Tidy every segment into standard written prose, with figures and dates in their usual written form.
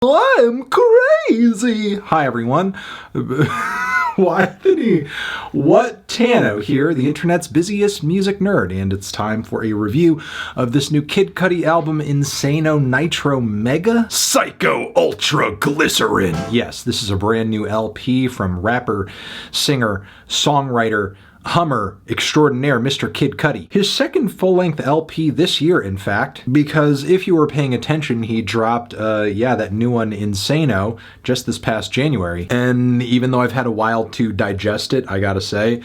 I'm crazy. Hi, everyone. Why did he? What? Tano here, the internet's busiest music nerd, and it's time for a review of this new Kid Cudi album, Insano Nitro Mega Psycho Ultra Glycerin. Yes, this is a brand new LP from rapper, singer, songwriter, Hummer extraordinaire Mr. Kid Cudi. His second full-length LP this year, in fact, because if you were paying attention, he dropped, that new one, Insano, just this past January. And even though I've had a while to digest it, I gotta say,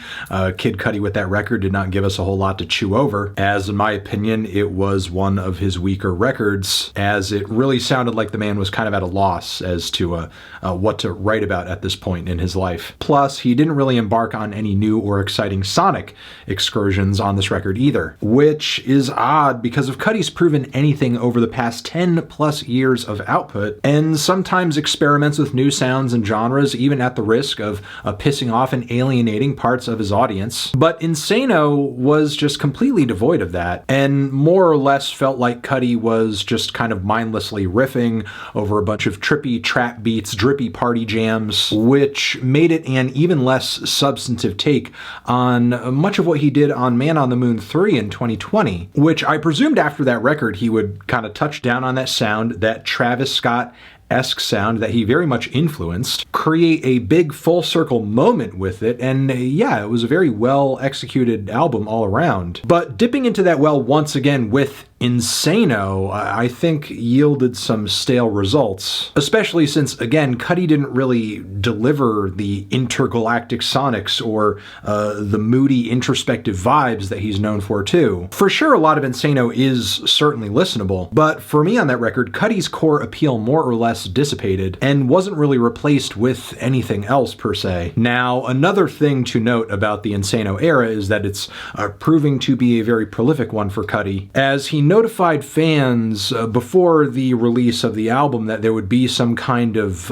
Kid Cudi with that record did not give us a whole lot to chew over, as in my opinion, it was one of his weaker records, as it really sounded like the man was kind of at a loss as to what to write about at this point in his life. Plus, he didn't really embark on any new or exciting sonic excursions on this record either, which is odd because if Cudi's proven anything over the past 10 plus years of output, and sometimes experiments with new sounds and genres, even at the risk of pissing off and alienating parts of his audience. But Insano was just completely devoid of that, and more or less felt like Cudi was just kind of mindlessly riffing over a bunch of trippy trap beats, drippy party jams, which made it an even less substantive take on much of what he did on Man on the Moon 3 in 2020, which I presumed after that record he would kind of touch down on that sound, that Travis Scott-esque sound that he very much influenced, create a big full circle moment with it, and yeah, it was a very well executed album all around. But dipping into that well once again with Insano, I think yielded some stale results, especially since, again, Cudi didn't really deliver the intergalactic sonics or the moody introspective vibes that he's known for too. For sure, a lot of Insano is certainly listenable, but for me on that record, Cudi's core appeal more or less dissipated and wasn't really replaced with anything else per se. Now, another thing to note about the Insano era is that it's proving to be a very prolific one for Cudi, as he notified fans before the release of the album that there would be some kind of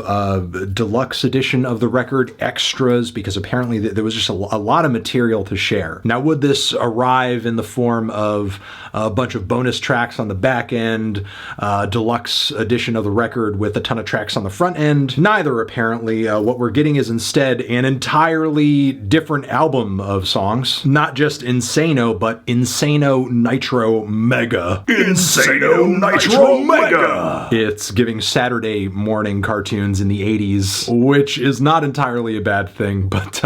deluxe edition of the record, extras, because apparently there was just a lot of material to share. Now, would this arrive in the form of a bunch of bonus tracks on the back end, deluxe edition of the record with a ton of tracks on the front end? Neither, apparently. What we're getting is instead an entirely different album of songs. Not just Insano, but Insano Nitro Mega. Insano Nitro Mega! It's giving Saturday morning cartoons in the 80s, which is not entirely a bad thing, but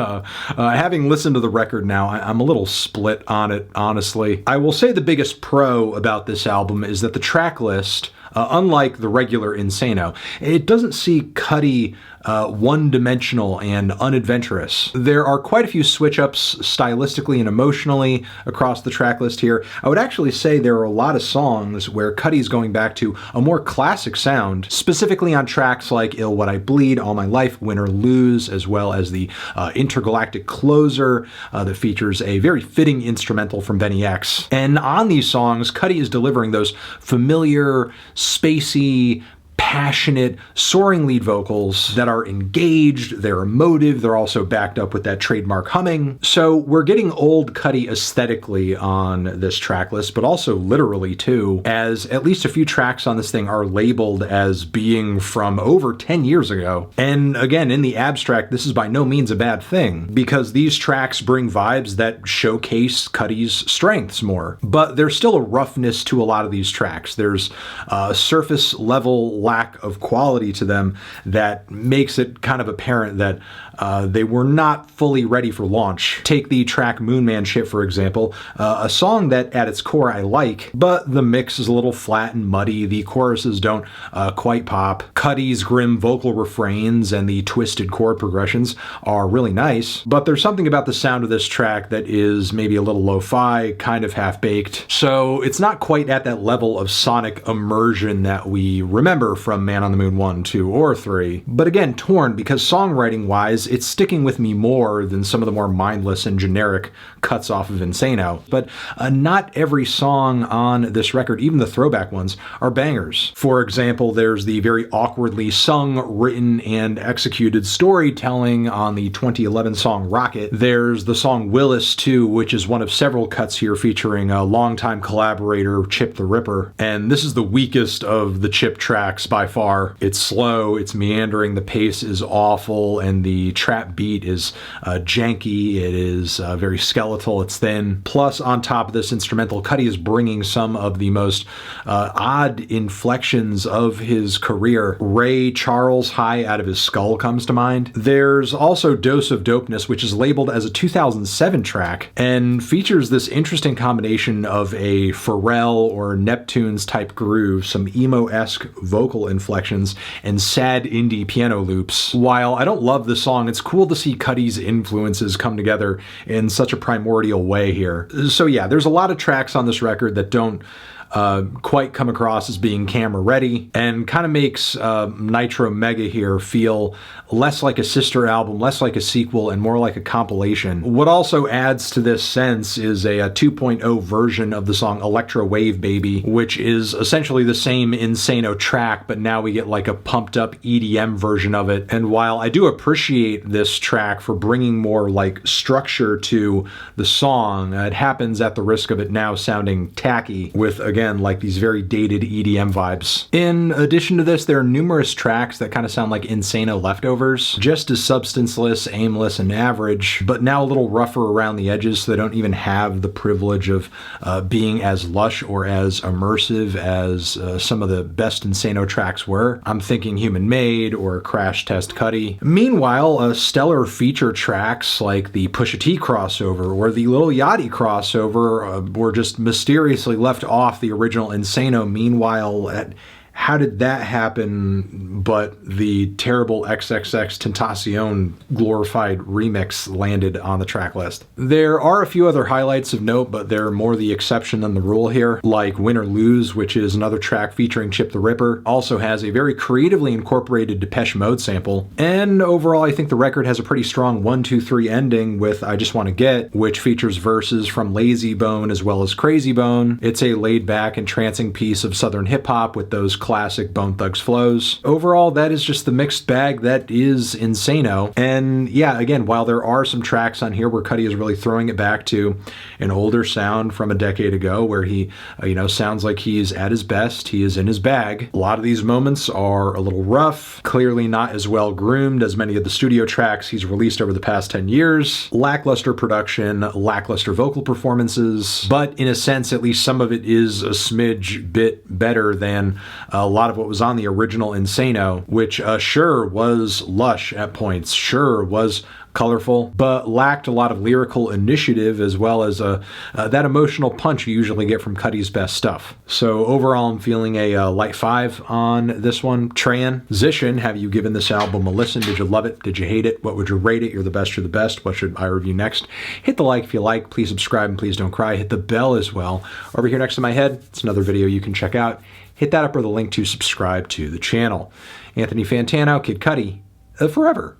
having listened to the record now, I'm a little split on it, honestly. I will say the biggest pro about this album is that the track list, unlike the regular Insano, it doesn't see Cudi one-dimensional and unadventurous. There are quite a few switch-ups stylistically and emotionally across the track list here. I would actually say there are a lot of songs where Cudi's going back to a more classic sound, specifically on tracks like Ill What I Bleed, All My Life, Win or Lose, as well as the intergalactic closer that features a very fitting instrumental from Benny X. And on these songs, Cudi is delivering those familiar, spacey, passionate, soaring lead vocals that are engaged, they're emotive, they're also backed up with that trademark humming. So we're getting old Cudi aesthetically on this track list, but also literally too, as at least a few tracks on this thing are labeled as being from over 10 years ago. And again, in the abstract, this is by no means a bad thing, because these tracks bring vibes that showcase Cudi's strengths more. But there's still a roughness to a lot of these tracks. There's a surface level lack of quality to them that makes it kind of apparent that they were not fully ready for launch. Take the track Moonman Shit, for example, a song that at its core I like, but the mix is a little flat and muddy, the choruses don't quite pop. Cudi's grim vocal refrains and the twisted chord progressions are really nice, but there's something about the sound of this track that is maybe a little lo-fi, kind of half-baked, so it's not quite at that level of sonic immersion that we remember from Man on the Moon 1, 2, or 3. But again, torn, because songwriting-wise, it's sticking with me more than some of the more mindless and generic cuts off of Insano. But not every song on this record, even the throwback ones, are bangers. For example, there's the very awkwardly sung, written, and executed storytelling on the 2011 song Rocket. There's the song Willis 2, which is one of several cuts here featuring a longtime collaborator, Chip the Ripper. And this is the weakest of the Chip tracks by far. It's slow, it's meandering, the pace is awful, and the trap beat is janky, it is very skeletal, it's thin. Plus, on top of this instrumental, Cudi is bringing some of the most odd inflections of his career. Ray Charles High Out of His Skull comes to mind. There's also Dose of Dopeness, which is labeled as a 2007 track and features this interesting combination of a Pharrell or Neptunes type groove, some emo-esque vocal inflections, and sad indie piano loops. While I don't love the song, it's cool to see Cudi's influences come together in such a primordial way here. So yeah, there's a lot of tracks on this record that don't quite come across as being camera ready, and kind of makes Nitro Mega here feel less like a sister album, less like a sequel, and more like a compilation. What also adds to this sense is a 2.0 version of the song Electro Wave Baby, which is essentially the same Insano track, but now we get like a pumped up EDM version of it. And while I do appreciate this track for bringing more like structure to the song, it happens at the risk of it now sounding tacky with, again, like these very dated EDM vibes. In addition to this, there are numerous tracks that kind of sound like Insano leftovers, just as substanceless, aimless, and average, but now a little rougher around the edges, so they don't even have the privilege of being as lush or as immersive as some of the best Insano tracks were. I'm thinking Human Made or Crash Test Cudi. Meanwhile, stellar feature tracks like the Pusha T crossover or the Lil Yachty crossover were just mysteriously left off the original Insano. Meanwhile, how did that happen, but the terrible XXX Tentacion glorified remix landed on the track list? There are a few other highlights of note, but they're more the exception than the rule here, like Win or Lose, which is another track featuring Chip the Ripper, also has a very creatively incorporated Depeche Mode sample. And overall, I think the record has a pretty strong 1-2-3 ending with I Just Want to Get, which features verses from Lazy Bone as well as Crazy Bone. It's a laid-back, entrancing piece of Southern hip-hop with those classic Bone Thugs flows. Overall, that is just the mixed bag that is Insano. And yeah, again, while there are some tracks on here where Cudi is really throwing it back to an older sound from a decade ago where he, sounds like he's at his best, he is in his bag. A lot of these moments are a little rough, clearly not as well groomed as many of the studio tracks he's released over the past 10 years. Lackluster production, lackluster vocal performances, but in a sense, at least some of it is a smidge bit better than a lot of what was on the original Insano, which sure was lush at points, sure was colorful, but lacked a lot of lyrical initiative as well as that emotional punch you usually get from Cudi's best stuff. So overall, I'm feeling a light 5 on this one. Transition, have you given this album a listen? Did you love it? Did you hate it? What would you rate it? You're the best, you're the best. What should I review next? Hit the like if you like. Please subscribe and please don't cry. Hit the bell as well. Over here next to my head, it's another video you can check out. Hit that up or the link to subscribe to the channel. Anthony Fantano, Kid Cudi, forever.